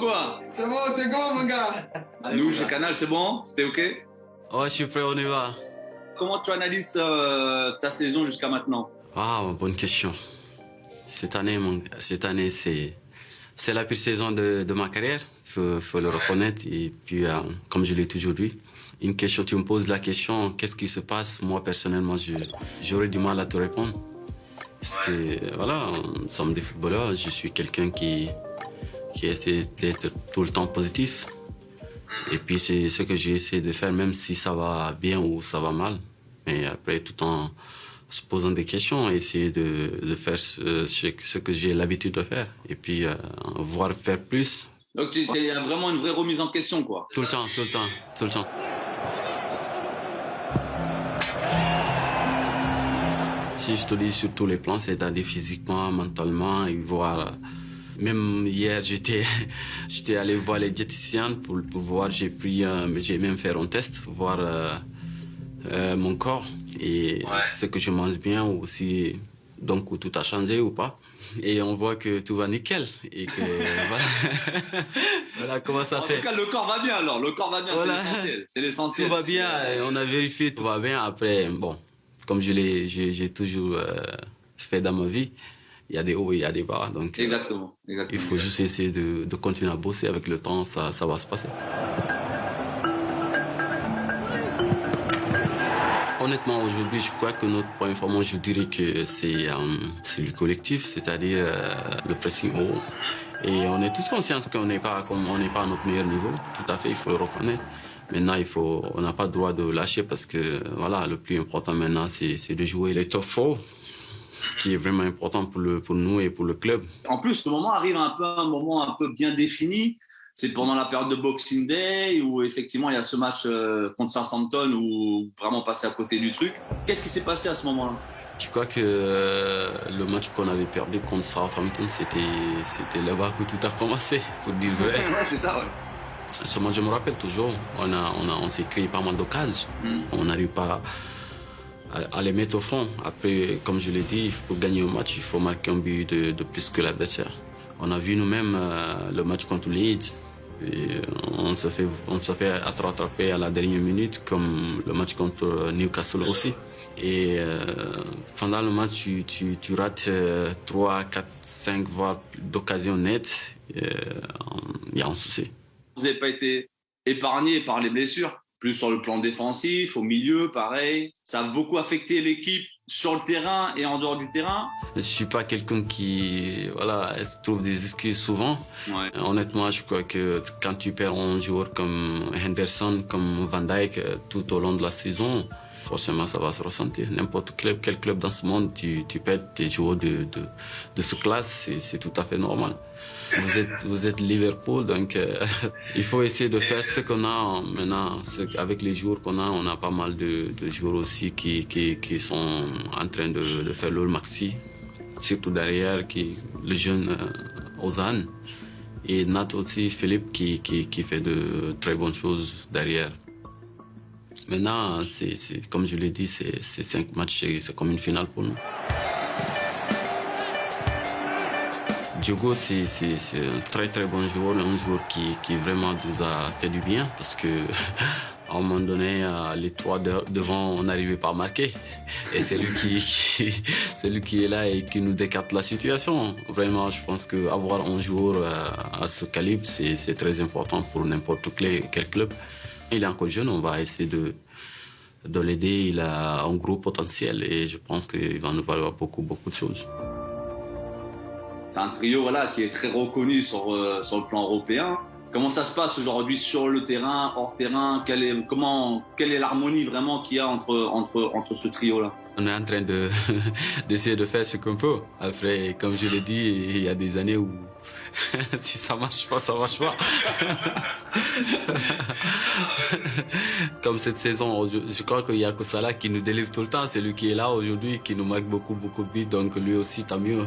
quoi? C'est bon, mon gars. Nous, chez Canal, c'est bon? C'était OK? Ouais, je suis prêt, on y va. Comment tu analyses ta saison jusqu'à maintenant? Ah, bonne question. Cette année, c'est la pire saison de ma carrière, faut le reconnaître. Et puis, comme je l'ai toujours dit, une question, tu me poses la question, qu'est-ce qui se passe? Moi, personnellement, j'aurais du mal à te répondre. Parce que, voilà, nous sommes des footballeurs, je suis quelqu'un qui essaie d'être tout le temps positif. Et puis, c'est ce que j'ai essayé de faire, même si ça va bien ou ça va mal. Mais après, tout en se posant des questions, essayer de faire ce que j'ai l'habitude de faire. Et puis, voire faire plus. Donc, c'est vraiment une vraie remise en question, quoi. Tout le temps. Si je te dis sur tous les plans, c'est-à-dire physiquement, mentalement, et voir... Même hier, j'étais allé voir les diététiciens pour voir, j'ai même fait un test pour voir mon corps et ce que je mange bien ou si donc tout a changé ou pas. Et on voit que tout va nickel et que voilà comment ça fait. En tout cas, le corps va bien alors, le corps va bien, voilà. C'est l'essentiel. Tout va bien, on a vérifié, tout va bien. Après, bon, comme j'ai toujours fait dans ma vie, il y a des hauts et il y a des bas. Donc, exactement. Il faut juste essayer de continuer à bosser avec le temps, ça va se passer. Honnêtement, aujourd'hui, je crois que notre point fort, je dirais que c'est le collectif, c'est-à-dire le pressing haut. Et on est tous conscients qu'on n'est pas à notre meilleur niveau. Tout à fait, il faut le reconnaître. Maintenant, on n'a pas le droit de lâcher parce que voilà, le plus important maintenant, c'est de jouer les top 4. Qui est vraiment important pour nous et pour le club. En plus, ce moment arrive un moment un peu bien défini. C'est pendant la période de Boxing Day où effectivement il y a ce match contre Southampton où vraiment passer à côté du truc. Qu'est-ce qui s'est passé à ce moment-là? Je crois que le match qu'on avait perdu contre Southampton, c'était là-bas que tout a commencé, pour dire vrai. Ouais, c'est ça, ouais. Ce match, je me rappelle toujours, on s'est créé pas mal d'occasions. On n'arrive pas à les mettre au fond. Après, comme je l'ai dit, pour gagner un match, il faut marquer un but de plus que l'adversaire. On a vu nous-mêmes le match contre Leeds. Et on se fait rattraper à la dernière minute, comme le match contre Newcastle aussi. Et pendant le match, tu rates 3, 4, 5 voire d'occasions nettes. Il y a un souci. Vous n'avez pas été épargné par les blessures? Plus sur le plan défensif, au milieu, pareil. Ça a beaucoup affecté l'équipe sur le terrain et en dehors du terrain. Je ne suis pas quelqu'un qui trouve des excuses souvent. Ouais. Honnêtement, je crois que quand tu perds un joueur comme Henderson, comme Van Dijk, tout au long de la saison, forcément, ça va se ressentir. N'importe quel club dans ce monde, tu perds tes joueurs de ce classe, c'est tout à fait normal. Vous êtes Liverpool, donc il faut essayer de faire ce qu'on a maintenant. Avec les joueurs qu'on a, on a pas mal de joueurs aussi qui sont en train de faire leur maxi. Surtout derrière, le jeune Ozan. Et Nat aussi, Philippe, qui fait de très bonnes choses derrière. Maintenant, comme je l'ai dit, c'est 5 matchs, c'est comme une finale pour nous. Diogo, c'est un très très bon joueur, un joueur qui vraiment nous a fait du bien parce que à un moment donné, les 3 devant, on n'arrivait pas à marquer. Et c'est lui qui est là et qui nous décarte la situation. Vraiment, je pense qu'avoir un joueur à ce calibre, c'est très important pour n'importe quel club. Il est encore jeune, on va essayer de l'aider. Il a un gros potentiel et je pense qu'il va nous valoir beaucoup de choses. C'est un trio qui est très reconnu sur le plan européen. Comment ça se passe aujourd'hui sur le terrain, hors terrain? Quelle est l'harmonie vraiment qu'il y a entre ce trio-là? On est en train d'essayer de faire ce qu'on peut. Après, comme je l'ai dit, il y a des années où si ça marche pas, ça marche pas. Comme cette saison, je crois qu'il y a que Salah qui nous délivre tout le temps. C'est lui qui est là aujourd'hui, qui nous marque beaucoup de buts. Donc lui aussi, tant mieux.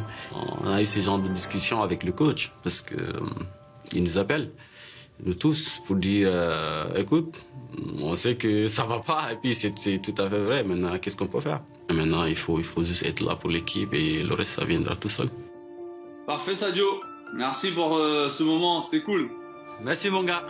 On a eu ce genre de discussion avec le coach parce que il nous appelle, nous tous, pour dire écoute, on sait que ça va pas. Et puis c'est tout à fait vrai. Maintenant, qu'est-ce qu'on peut faire? Et maintenant, il faut juste être là pour l'équipe et le reste, ça viendra tout seul. Parfait, Sadio. Merci pour ce moment, c'était cool. Merci mon gars.